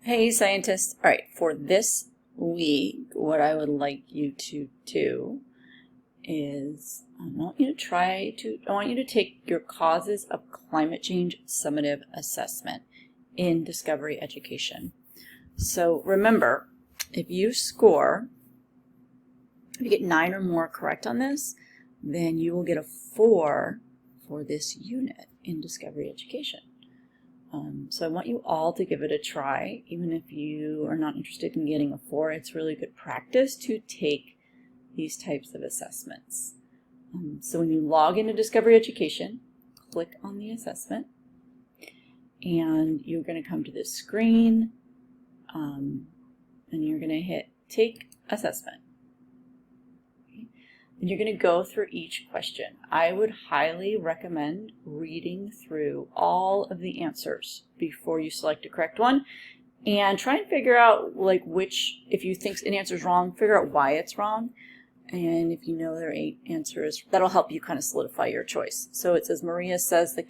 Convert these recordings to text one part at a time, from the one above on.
Hey scientists, all right, for this week, what I would like you to do is I want you to take your causes of climate change summative assessment in Discovery Education. So remember, if you get 9 or more correct on this, then you will get a 4 for this unit in Discovery Education. So I want you all to give it a try. Even if you are not interested in getting a 4, it's really good practice to take these types of assessments. So when you log into Discovery Education, click on the assessment, and you're going to come to this screen, and you're going to hit Take Assessment. And you're going to go through each question. I would highly recommend reading through all of the answers before you select a correct one, and try and figure out if you think an answer is wrong, figure out why it's wrong. And if you know there are 8 answers, that'll help you kind of solidify your choice. So it says, Maria says the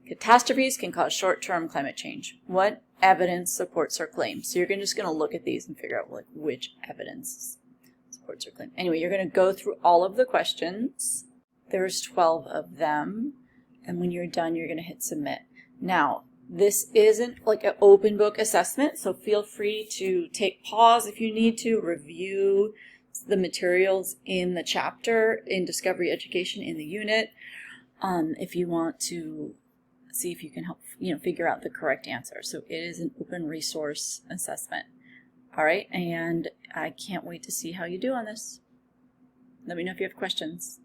catastrophes can cause short-term climate change. What evidence supports her claim? So you're just going to look at these and figure out which evidence supports her claim. Anyway, you're going to go through all of the questions. There's 12 of them. And when you're done, you're going to hit Submit. Now, this isn't like an open book assessment, so feel free to take pause if you need to, review the materials in the chapter in Discovery Education in the unit, if you want to see if you can help figure out the correct answer. So it is an open resource assessment. All right, and I can't wait to see how you do on this. Let me know if you have questions.